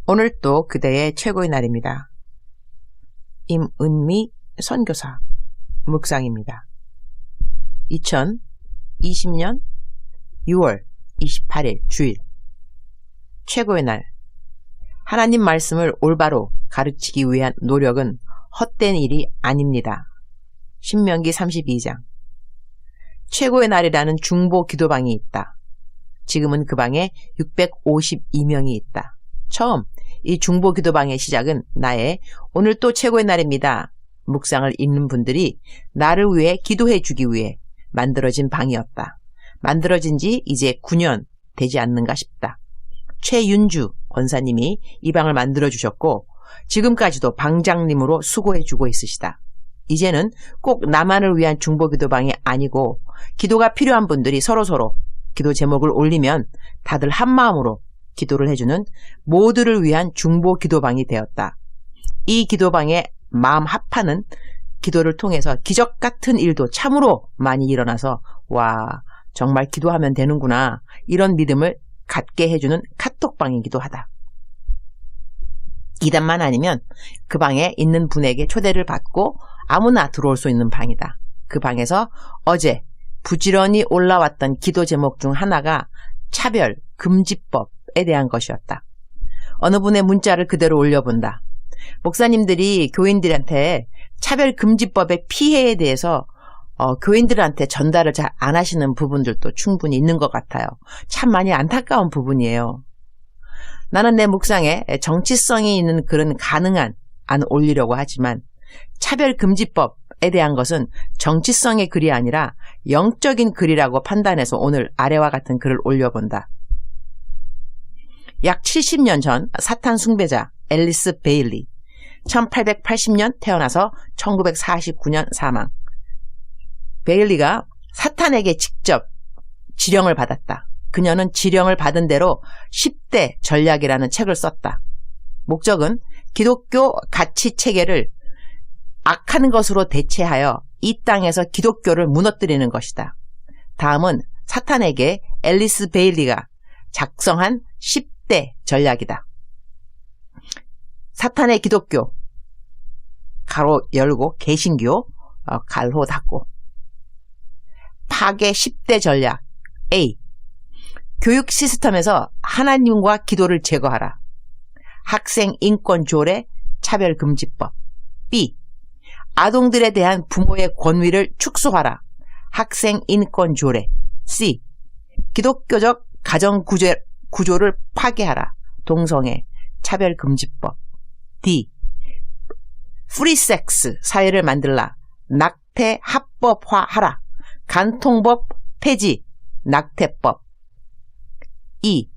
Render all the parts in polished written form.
오늘 또 그대의 최고의 날입니다. 임은미 선교사 묵상입니다. 2020년 6월 28일 주일 최고의 날. 하나님 말씀을 올바로 가르치기 위한 노력은 헛된 일이 아닙니다. 신명기 32장. 최고의 날이라는 중보 기도방이 있다. 지금은 그 방에 652명이 있다. 처음 이 중보 기도방의 시작은 나의 오늘 또 최고의 날입니다. 묵상을 읽는 분들이 나를 위해 기도해 주기 위해 만들어진 방이었다. 만들어진 지 이제 9년 되지 않는가 싶다. 최윤주 권사님이 이 방을 만들어 주셨고 지금까지도 방장님으로 수고해 주고 있으시다. 이제는 꼭 나만을 위한 중보 기도방이 아니고 기도가 필요한 분들이 서로서로 기도 제목을 올리면 다들 한마음으로 기도를 해주는 모두를 위한 중보 기도방이 되었다. 이 기도방에 마음 합하는 기도를 통해서 기적 같은 일도 참으로 많이 일어나서 와, 정말 기도하면 되는구나, 이런 믿음을 갖게 해주는 카톡방이기도 하다. 이단만 아니면 그 방에 있는 분에게 초대를 받고 아무나 들어올 수 있는 방이다. 그 방에서 어제 부지런히 올라왔던 기도 제목 중 하나가 차별 금지법에 대한 것이었다. 어느 분의 문자를 그대로 올려본다. 목사님들이 교인들한테 차별 금지법의 피해에 대해서 교인들한테 전달을 잘 안 하시는 부분들도 충분히 있는 것 같아요. 참 많이 안타까운 부분이에요. 나는 내 묵상에 정치성이 있는 글은 가능한 안 올리려고 하지만 차별금지법에 대한 것은 정치성의 글이 아니라 영적인 글이라고 판단해서 오늘 아래와 같은 글을 올려본다. 약 70년 전 사탄 숭배자 앨리스 베일리, 1880년 태어나서 1949년 사망. 베일리가 사탄에게 직접 지령을 받았다. 그녀는 지령을 받은 대로 10대 전략이라는 책을 썼다. 목적은 기독교 가치 체계를 악한 것으로 대체하여 이 땅에서 기독교를 무너뜨리는 것이다. 다음은 사탄에게 앨리스 베일리가 작성한 10대 전략이다. 사탄의 기독교, 가로 열고 개신교, 갈호 닫고. 파괴 10대 전략. A. 교육 시스템에서 하나님과 기도를 제거하라. 학생 인권 조례 차별금지법. B. 아동들에 대한 부모의 권위를 축소하라. 학생 인권 조례. C. 기독교적 가정 구조를 파괴하라. 동성애 차별금지법. D. 프리섹스 사회를 만들라. 낙태 합법화하라. 간통법 폐지. 낙태법. E.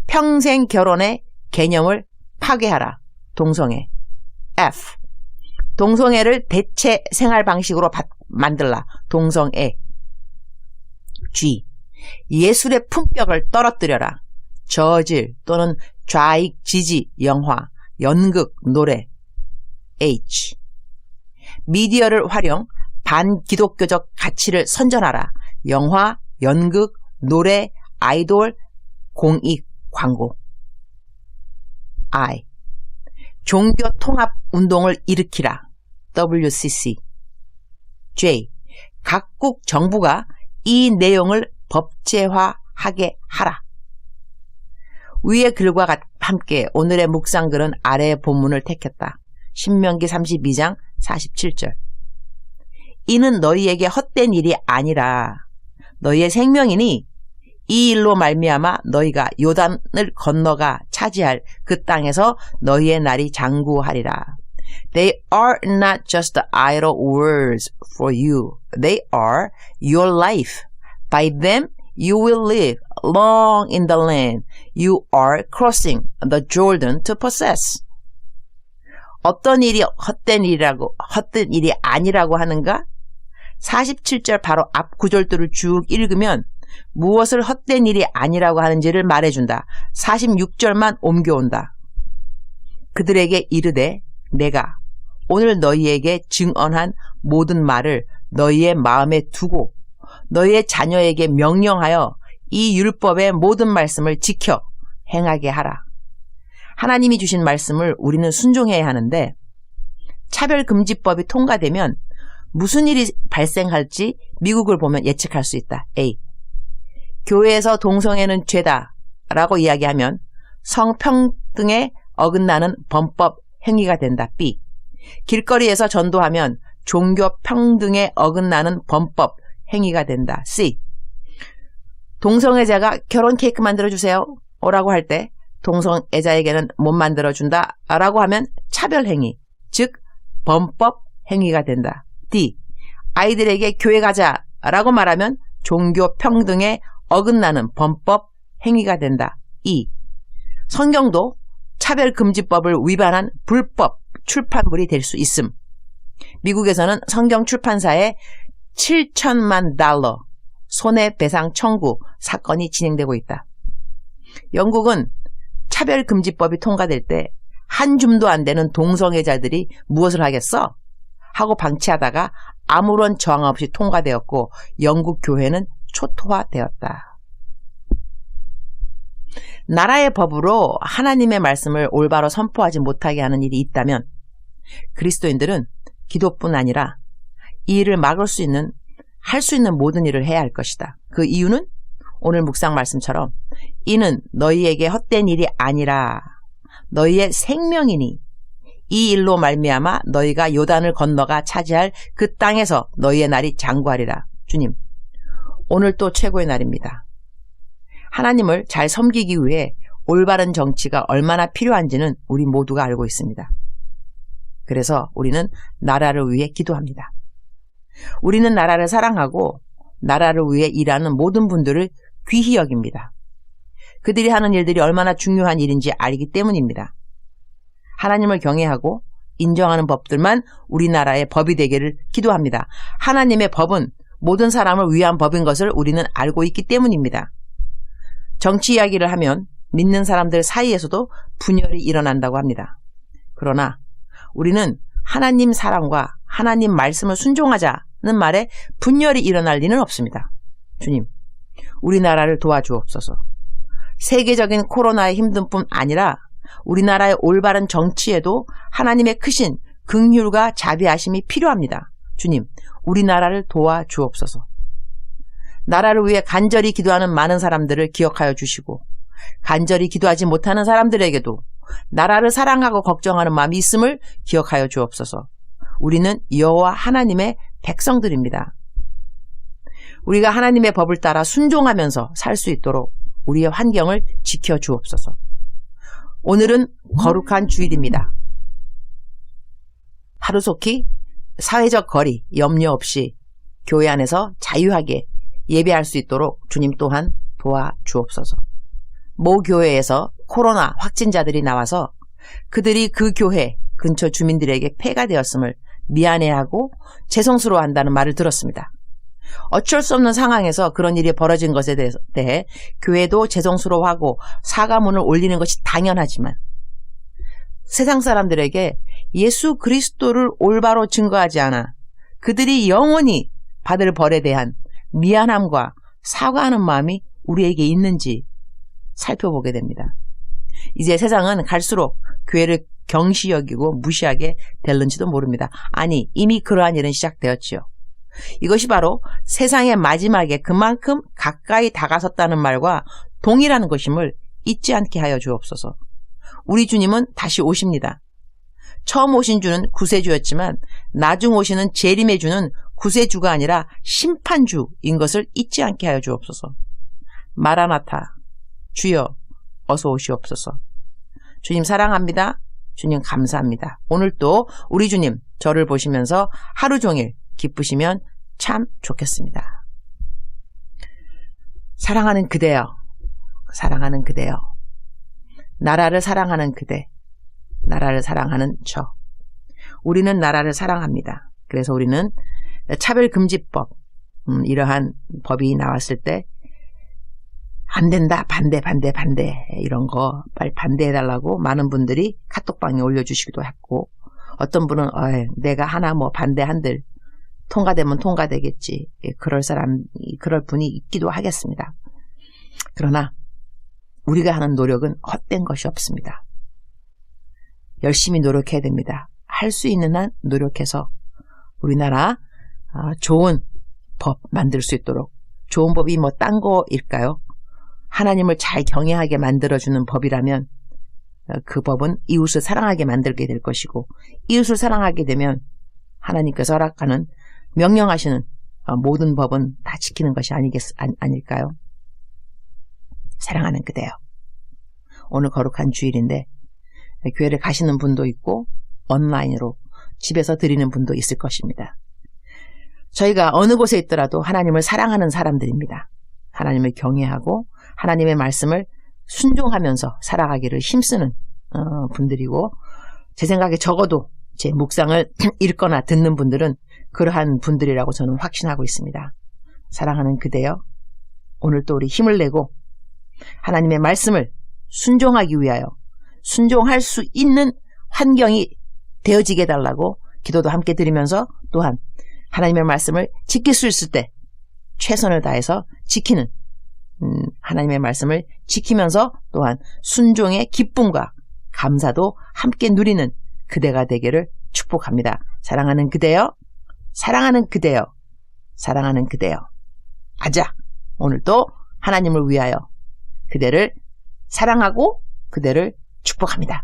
평생 결혼의 개념을 파괴하라. 동성애. F. 동성애를 대체 생활 방식으로 만들라. 동성애. G. 예술의 품격을 떨어뜨려라. 저질 또는 좌익 지지 영화, 연극, 노래. H. 미디어를 활용 반기독교적 가치를 선전하라. 영화, 연극, 노래, 아이돌, 공익, 광고. I. 종교 통합 운동을 일으키라. WCC. J. 각국 정부가 이 내용을 법제화하게 하라. 위의 글과 함께 오늘의 묵상글은 아래의 본문을 택했다. 신명기 32장 47절. 이는 너희에게 헛된 일이 아니라 너희의 생명이니 이 일로 말미암아 너희가 요단을 건너가 차지할 그 땅에서 너희의 날이 장구하리라. They are not just idle words for you. They are your life. By them you will live long in the land you are crossing the Jordan to possess. 어떤 일이 헛된 일이 아니라고 하는가? 47절 바로 앞 구절들을 쭉 읽으면 무엇을 헛된 일이 아니라고 하는지를 말해준다. 46절만 옮겨온다. 그들에게 이르되 내가 오늘 너희에게 증언한 모든 말을 너희의 마음에 두고 너희의 자녀에게 명령하여 이 율법의 모든 말씀을 지켜 행하게 하라. 하나님이 주신 말씀을 우리는 순종해야 하는데 차별금지법이 통과되면 무슨 일이 발생할지 미국을 보면 예측할 수 있다. A. 교회에서 동성애는 죄다 라고 이야기하면 성평등에 어긋나는 범법 행위가 된다. B. 길거리에서 전도하면 종교 평등에 어긋나는 범법 행위가 된다. C. 동성애자가 결혼 케이크 만들어주세요 라고 할 때 동성애자에게는 못 만들어준다 라고 하면 차별행위, 즉 범법 행위가 된다. D. 아이들에게 교회 가자 라고 말하면 종교 평등에 어긋나는 범법 행위가 된다. E. 성경도 차별금지법을 위반한 불법 출판물이 될 수 있음. 미국에서는 성경 출판사에 $7,000,000 손해배상 청구 사건이 진행되고 있다. 영국은 차별금지법이 통과될 때 한 줌도 안 되는 동성애자들이 무엇을 하겠어? 하고 방치하다가 아무런 저항 없이 통과되었고 영국 교회는 초토화되었다. 나라의 법으로 하나님의 말씀을 올바로 선포하지 못하게 하는 일이 있다면 그리스도인들은 기도뿐 아니라 이 일을 막을 수 있는, 할 수 있는 모든 일을 해야 할 것이다. 그 이유는 오늘 묵상 말씀처럼 이는 너희에게 헛된 일이 아니라 너희의 생명이니 이 일로 말미암아 너희가 요단을 건너가 차지할 그 땅에서 너희의 날이 장구하리라. 주님, 오늘 또 최고의 날입니다. 하나님을 잘 섬기기 위해 올바른 정치가 얼마나 필요한지는 우리 모두가 알고 있습니다. 그래서 우리는 나라를 위해 기도합니다. 우리는 나라를 사랑하고 나라를 위해 일하는 모든 분들을 귀히 여깁니다. 그들이 하는 일들이 얼마나 중요한 일인지 알기 때문입니다. 하나님을 경외하고 인정하는 법들만 우리나라의 법이 되기를 기도합니다. 하나님의 법은 모든 사람을 위한 법인 것을 우리는 알고 있기 때문입니다. 정치 이야기를 하면 믿는 사람들 사이에서도 분열이 일어난다고 합니다. 그러나 우리는 하나님 사랑과 하나님 말씀을 순종하자는 말에 분열이 일어날 리는 없습니다. 주님, 우리나라를 도와주옵소서. 세계적인 코로나의 힘든 뿐 아니라 우리나라의 올바른 정치에도 하나님의 크신 긍휼과 자비하심이 필요합니다. 주님, 우리나라를 도와주옵소서. 나라를 위해 간절히 기도하는 많은 사람들을 기억하여 주시고 간절히 기도하지 못하는 사람들에게도 나라를 사랑하고 걱정하는 마음이 있음을 기억하여 주옵소서. 우리는 여호와 하나님의 백성들입니다. 우리가 하나님의 법을 따라 순종하면서 살 수 있도록 우리의 환경을 지켜주옵소서. 오늘은 거룩한 주일입니다. 하루속히 사회적 거리, 염려 없이 교회 안에서 자유하게 예배할 수 있도록 주님 또한 도와주옵소서. 모 교회에서 코로나 확진자들이 나와서 그들이 그 교회 근처 주민들에게 폐가 되었음을 미안해하고 죄송스러워한다는 말을 들었습니다. 어쩔 수 없는 상황에서 그런 일이 벌어진 것에 대해 교회도 죄송스러워하고 사과문을 올리는 것이 당연하지만 세상 사람들에게 예수 그리스도를 올바로 증거하지 않아 그들이 영원히 받을 벌에 대한 미안함과 사과하는 마음이 우리에게 있는지 살펴보게 됩니다. 이제 세상은 갈수록 교회를 경시 여기고 무시하게 될는지도 모릅니다. 아니, 이미 그러한 일은 시작되었지요. 이것이 바로 세상의 마지막에 그만큼 가까이 다가섰다는 말과 동일한 것임을 잊지 않게 하여 주옵소서. 우리 주님은 다시 오십니다. 처음 오신 주는 구세주였지만 나중 오시는 재림의 주는 구세주가 아니라 심판주인 것을 잊지 않게 하여 주옵소서. 마라나타, 주여 어서 오시옵소서. 주님 사랑합니다. 주님 감사합니다. 오늘 또 우리 주님 저를 보시면서 하루 종일 기쁘시면 참 좋겠습니다. 사랑하는 그대여, 사랑하는 그대여, 나라를 사랑하는 그대, 나라를 사랑하는 저. 우리는 나라를 사랑합니다. 그래서 우리는 차별금지법, 이러한 법이 나왔을 때 안 된다, 반대 이런 거 빨리 반대해달라고 많은 분들이 카톡방에 올려주시기도 했고 어떤 분은 내가 하나 뭐 반대 한들 통과되면 통과되겠지. 그럴 분이 있기도 하겠습니다. 그러나 우리가 하는 노력은 헛된 것이 없습니다. 열심히 노력해야 됩니다. 할 수 있는 한 노력해서 우리나라 좋은 법 만들 수 있도록, 좋은 법이 뭐 딴 거일까요? 하나님을 잘 경외하게 만들어주는 법이라면 그 법은 이웃을 사랑하게 만들게 될 것이고, 이웃을 사랑하게 되면 하나님께서 허락하는, 명령하시는 모든 법은 다 지키는 것이 아닐까요? 사랑하는 그대요. 오늘 거룩한 주일인데 교회를 가시는 분도 있고 온라인으로 집에서 드리는 분도 있을 것입니다. 저희가 어느 곳에 있더라도 하나님을 사랑하는 사람들입니다. 하나님을 경외하고 하나님의 말씀을 순종하면서 살아가기를 힘쓰는 분들이고, 제 생각에 적어도 제 묵상을 읽거나 듣는 분들은 그러한 분들이라고 저는 확신하고 있습니다. 사랑하는 그대여, 오늘 또 우리 힘을 내고 하나님의 말씀을 순종하기 위하여 순종할 수 있는 환경이 되어지게 해달라고 기도도 함께 드리면서, 또한 하나님의 말씀을 지킬 수 있을 때 최선을 다해서 지키는, 하나님의 말씀을 지키면서 또한 순종의 기쁨과 감사도 함께 누리는 그대가 되기를 축복합니다. 사랑하는 그대여, 사랑하는 그대여, 사랑하는 그대여. 아자, 오늘도 하나님을 위하여 그대를 사랑하고 그대를 축복합니다.